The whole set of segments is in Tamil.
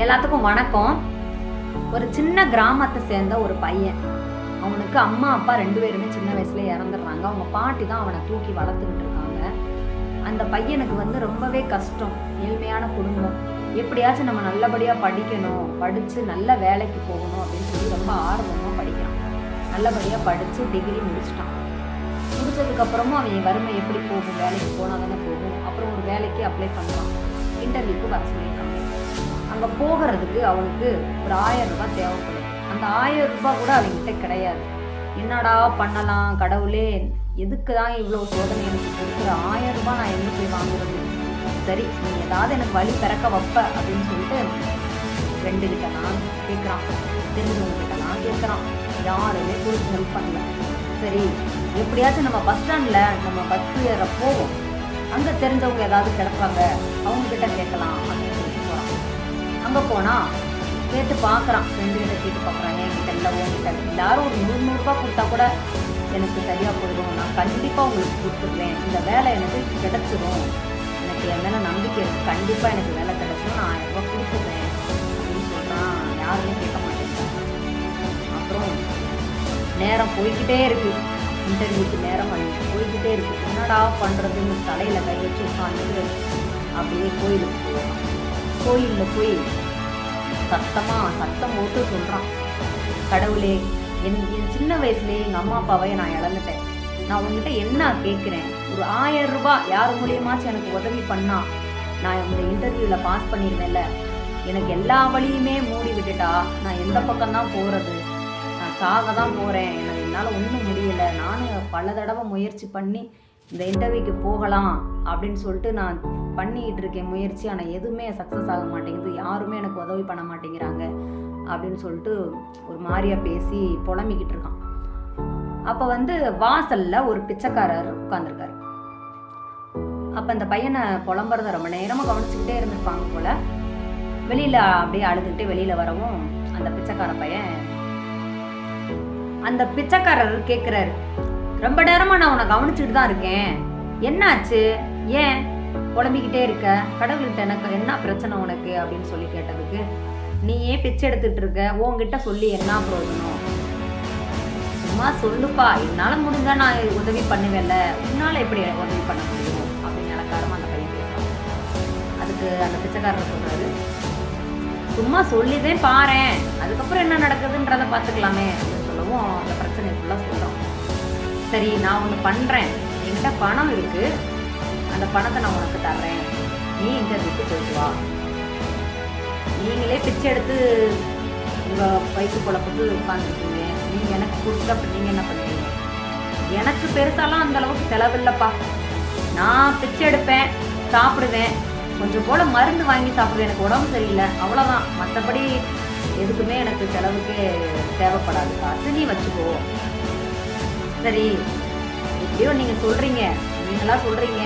எல்லாத்துக்கும் வணக்கம். ஒரு சின்ன கிராமத்தை சேர்ந்த ஒரு பையன். அவனுக்கு அம்மா அப்பா 2 பேருமே சின்ன வயசுல இறந்துடுறாங்க. அவங்க பாட்டி தான் அவனை தூக்கி வளர்த்துக்கிட்டு இருக்காங்க. அந்த பையனுக்கு ரொம்பவே கஷ்டம். ஏழ்மையான குடும்பம். எப்படியாச்சும் நம்ம நல்லபடியாக படிக்கணும், படித்து நல்ல வேலைக்கு போகணும் அப்படின்னு சொல்லி ரொம்ப ஆர்வமாக படிக்கிறான். நல்லபடியாக படித்து டிகிரி முடிச்சிட்டான். முடிச்சதுக்கப்புறமும் அவன் வறுமை எப்படி போகும், வேலைக்கு போனால் தானே போகும். அப்புறம் ஒரு வேலைக்கு அப்ளை பண்ணுவான். இன்டர்வியூக்கு வர சொல்லியிருக்காங்க. அங்கே போகிறதுக்கு அவனுக்கு ஒரு 1000 ரூபாய் தேவைப்படும். அந்த 1000 ரூபாய் கூட அவங்ககிட்ட கிடையாது. என்னடா பண்ணலாம் கடவுளே, எதுக்கு தான் இவ்வளோ சோதனை எனக்கு கொடுக்குற, 1000 ரூபாய் நான் எங்கே போய் வாங்குறது? சரி, நீ ஏதாவது எனக்கு வழி பிறக்க வைப்ப அப்படின்னு சொல்லிட்டு ஃப்ரெண்டுக்கிட்ட நான் கேட்குறான், தெரிஞ்சவங்ககிட்ட நான் கேட்குறான். யாருமே கொடுத்து ஹெல்ப் பண்ணல. சரி, எப்படியாச்சும் நம்ம பஸ் ஸ்டாண்டில் நம்ம பஸ் ஏற போவோம், அங்கே தெரிஞ்சவங்க ஏதாவது கிடப்பாங்க, அவங்கக்கிட்ட கேட்கலாம் அப்படின்னு சொல்லிட்டு போகிறான். அங்கே போனால் கேட்டு பார்க்குறான், ஃப்ரெண்டுக்கிட்ட கேட்டு பார்க்குறான். என்கிட்ட இல்லை, உங்ககிட்ட எல்லாரும் ஒரு 100 ரூபா கொடுத்தா கூட எனக்கு சரியாக போயிடும், நான் கண்டிப்பாக உங்களுக்கு கொடுத்துருவேன், இந்த வேலை எனக்கு கிடச்சிடும், எனக்கு என் மேலே நம்பிக்கை இருக்குது, கண்டிப்பாக எனக்கு வேலை கிடச்சிடும், நான் 1000 ரூபா கொடுத்துருவேன் அப்படின்னு சொல்கிறான். யாருமே கேட்க மாட்டேங்கிறாங்க. அப்புறம் நேரம் போய்கிட்டே இருக்குது. இன்டர்வியூக்கு நேரம் போய்கிட்டே இருக்குது. என்னடா பண்ணுறதுன்னு தலையில் கை வச்சு உட்காந்துட்டு அப்படியே கோயிலுக்கு போவான். கோயிலில் போய் சத்தம் போட்டு சொல்கிறான், கடவுளே, என் சின்ன வயசுலேயே எங்கள் அம்மா அப்பாவை நான் இழந்துட்டேன். நான் உங்ககிட்ட என்ன கேட்குறேன், ஒரு 1000 ரூபாய் யார் மூலியமாச்சும் எனக்கு உதவி பண்ணா நான் இந்த இன்டர்வியூவில் பாஸ் பண்ணிடுவேன்ல. எனக்கு எல்லா வழியுமே மூடி விட்டுட்டா நான் எந்த பக்கம்தான் போகிறது? நான் சாக தான் போகிறேன். என்னால் ஒன்றும் முடியலை. நானும் பல தடவை முயற்சி பண்ணி இந்த இன்டர்வியூக்கு போகலாம் அப்படின்னு சொல்லிட்டு நான் பண்ணிக்கிட்டு இருக்கேன் முயற்சி. ஆனால் எதுவுமே சக்ஸஸ் ஆக மாட்டேங்குது, யாருமே எனக்கு உதவி பண்ண மாட்டேங்கிறாங்க அப்படின்னு சொல்லிட்டு ஒரு மாதிரியாக பேசி புலம்பிக்கிட்டு இருக்கான். அப்போ வாசலில் ஒரு பிச்சைக்காரர் உட்காந்துருக்காரு. அப்போ அந்த பையனை புலம்புறத ரொம்ப நேரமாக கவனிச்சுக்கிட்டே இருந்திருப்பாங்க போல். வெளியில் அப்படியே அழுதுகிட்டே வெளியில் வரவும் அந்த பிச்சைக்கார பையன் அந்த பிச்சைக்காரர் கேட்குறாரு, ரொம்ப நேரமாக நான் உன்னை கவனிச்சுட்டு தான் இருக்கேன், என்னாச்சு, ஏன் புலம்பிக்கிட்டே இருக்க, கடவுள்கிட்ட எனக்கு என்ன பிரச்சனை உனக்கு அப்படின்னு சொல்லி கேட்டதுக்கு, நீ ஏன் பிச்சை எடுத்துட்டு இருக்க, உன்கிட்ட சொல்லி என்ன பிரயோஜனம், சும்மா சொல்லுப்பா, என்னால் முடிஞ்சா நான் உதவி பண்ணுவேன்ல, உன்னால் எப்படி உதவி பண்ண முடியும் அப்படின்னு இலக்காரமாக அந்த பையன் பேசுகிறான். அதுக்கு அந்த பிச்சைக்காரர் சொல்கிறாரு, சும்மா சொல்லிதான் பாரேன், அதுக்கப்புறம் என்ன நடக்குதுன்றதை பார்த்துக்கலாமே அப்படின்னு சொல்லவும் அந்த பிரச்சனை ஃபுல்லாக சொல்கிறோம். சரி, நான் ஒன்று பண்ணுறேன், என்கிட்ட பணம் இருக்குது, அந்த பணத்தை நான் உனக்கு தர்றேன், நீ இன்டர்வியூக்கு போயிட்டு வா, நீங்களே பிச்சை எடுத்து உங்கள் வயிற்று பொழப்புக்கு உட்காந்துருக்கீங்க, நீங்கள் எனக்கு கொடுத்து அப்படி நீங்கள் என்ன பண்ணுறீங்க? எனக்கு பெருசாலாம் அந்தளவுக்கு செலவில்லைப்பா, நான் பிச்சை எடுப்பேன், சாப்பிடுவேன், கொஞ்சம் போல் மருந்து வாங்கி சாப்பிடுவேன், எனக்கு உடம்பு சரியில்லை, அவ்வளோதான், மற்றபடி எதுக்குமே எனக்கு செலவுக்கே தேவைப்படாது, காசு நீ வச்சுக்கோ. சரி, எப்படியோ நீங்கள் சொல்கிறீங்க, நீங்களாம் சொல்கிறீங்க,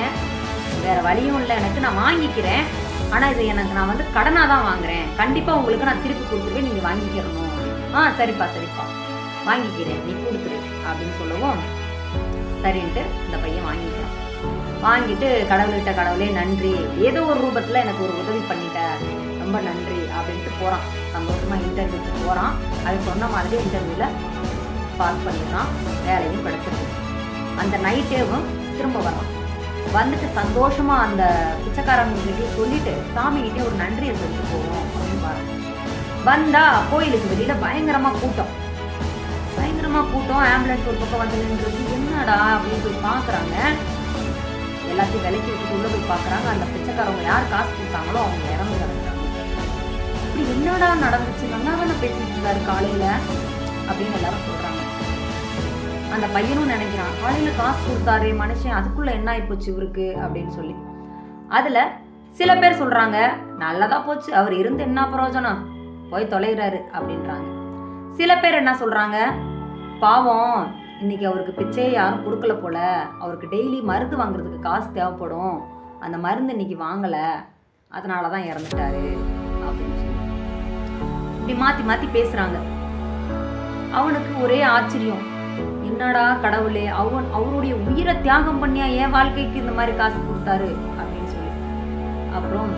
வேறு வழியும் இல்லை எனக்கு, நான் வாங்கிக்கிறேன், ஆனால் இது எனக்கு நான் கடனாக தான் வாங்குகிறேன், கண்டிப்பாக உங்களுக்கு நான் திருப்பி கொடுத்துருவேன், நீங்கள் வாங்கிக்கிறணும். சரிப்பா வாங்கிக்கிறேன், நீ கொடுத்துரு அப்படின்னு சொல்லவும் சரின்ட்டு இந்த பையன் வாங்கிக்கிறான். வாங்கிட்டு கடவுள்கிட்ட, கடவுளே நன்றி, ஏதோ ஒரு ரூபத்தில் எனக்கு ஒரு உதவி பண்ணிட்ட, ரொம்ப நன்றி அப்படின்ட்டு போகிறான். சந்தோஷமாக இன்டர்வியூக்கு போகிறான். அது சொன்ன மாதிரி இன்டர்வியூவில் பாஸ் பண்ணிடுறான், வேலையும் கிடச்சிருக்கு. அந்த நைட்டேவும் திரும்ப வரான். வந்துட்டு சந்தோஷமாக அந்த பிச்சைக்காரங்கிட்டே சொல்லிட்டு சாமிகிட்டே ஒரு நன்றியை சொல்லிட்டு போவோம் அப்படின்னு பாருங்க. வந்தா கோயிலுக்கு வெளியில் பயங்கரமாக கூட்டம். ஆம்புலன்ஸ் ஒரு பக்கம் வந்து நின்றது. என்னடா அப்படின்னு போய் பார்க்குறாங்க. எல்லாத்தையும் விலைக்கு விட்டுட்டு உள்ளே போய் பார்க்குறாங்க. அந்த பிச்சைக்காரவங்க யார் காசு கொடுத்தாங்களோ அவங்க இறந்து கிடக்குறாங்க. இப்படி என்னடா நடந்துச்சு, நல்லா தானே பேசிட்டு இருந்தாரு காலையில் அப்படின்னு எல்லாரும் சொல்கிறாங்க. அந்த பையனும் நினைக்கிறான், காலையில் காசு கொடுத்தாரு மனுஷன், அதுக்குள்ளே என்ன ஆகிப்போச்சு இவருக்கு அப்படின்னு சொல்லி. அதில் சில பேர் சொல்கிறாங்க, நல்லதாக போச்சு, அவர் இருந்து என்ன பிரயோஜனம், போய் தொலைகிறாரு அப்படின்றாங்க. சில பேர் என்ன சொல்கிறாங்க, பாவம் இன்னைக்கு அவருக்கு பிச்சையே யாரும் கொடுக்கல போல, அவருக்கு டெய்லி மருந்து வாங்குறதுக்கு காசு தேவைப்படும், அந்த மருந்து இன்னைக்கு வாங்கலை, அதனால தான் இறந்துட்டாரு அப்படின்னு சொல்லி இப்படி மாற்றி மாற்றி பேசுகிறாங்க. அவனுக்கு ஒரே ஆச்சரியம், என்னடா கடவுளே, அவருடைய உயிரை தியாகம் பண்ணியா என் வாழ்க்கைக்கு இந்த மாதிரி காசு கொடுத்தாரு அப்படின்னு சொல்லி. அப்புறம்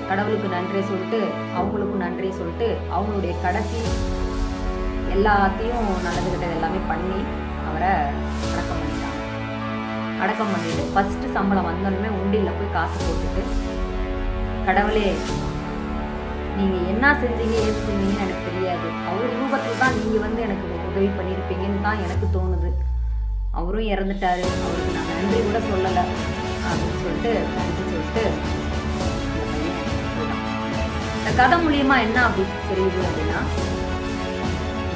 கடவுளுக்கு நன்றி சொல்லிட்டு அவங்களுக்கும் நன்றி சொல்லிட்டு அவங்களுடைய கடைசி எல்லாத்தையும் நல்லது கிட்டது எல்லாமே பண்ணி அவரை அடக்கம் பண்ணிட்டாங்க. அடக்கம் பண்ணிட்டு ஃபஸ்ட்டு சம்பளம் வந்தோடனே உண்டியில் போய் காசு போட்டுட்டு, கடவுளே நீங்கள் என்ன செஞ்சீங்க ஏது செஞ்சீங்கன்னு எனக்கு தெரியாது, அவர் ரூபத்தில் தான் நீங்கள் எனக்கு உதவி பண்ணியிருப்பீங்கன்னு தான் எனக்கு தோணுது. அவரும் இறந்துட்டாரு, அவருக்கு நான் நன்றி கூட சொல்லலை அப்படின்னு சொல்லிட்டு நன்றி சொல்லிட்டு இந்த கதை மூலியமா என்ன அப்படி தெரியுது அப்படின்னா,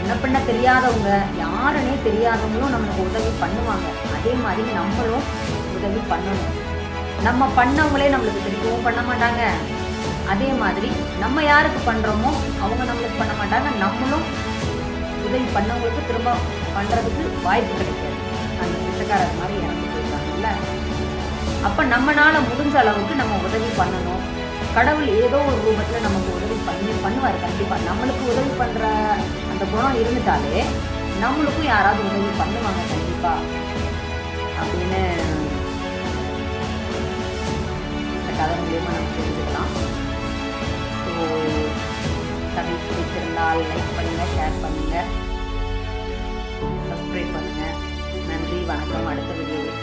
என்ன பண்ண தெரியாதவங்க யாருன்னே தெரியாதவங்களும் நம்மளுக்கு உதவி பண்ணுவாங்க. அதே மாதிரி நம்மளும் உதவி பண்ணணும். நம்ம பண்ணவங்களே நம்மளுக்கு திரும்பவும் பண்ண மாட்டாங்க. அதே மாதிரி நம்ம யாருக்கு பண்றோமோ அவங்க நம்மளுக்கு பண்ண மாட்டாங்க. நம்மளும் உதவி பண்ணவங்களுக்கு திரும்ப பண்றதுக்கு வாய்ப்பு கிடைக்காது. அந்த பிச்சைக்காரர் மாதிரி இறந்து போயிருக்காங்கல்ல. அப்ப நம்மளால முடிஞ்ச அளவுக்கு நம்ம உதவி பண்ணணும். கடவுள் ஏதோ ஒரு ரூபத்தில் நமக்கு உதவி பண்ணுவார். கண்டிப்பாக நம்மளுக்கு உதவி பண்ணுற அந்த குணம் இருந்துட்டாலே நம்மளுக்கும் யாராவது உதவி பண்ணுவாங்க கண்டிப்பாக அப்படின்னு இந்த கதை மூலியமாக நம்ம தெரிஞ்சுக்கலாம். ஸோ கதை பிடிச்சிருந்தால் லைக் பண்ணுங்கள், ஷேர் பண்ணுங்கள், சப்ஸ்கிரைப் பண்ணுங்கள். நன்றி, வணக்கம். அடுத்த வீடியோவில்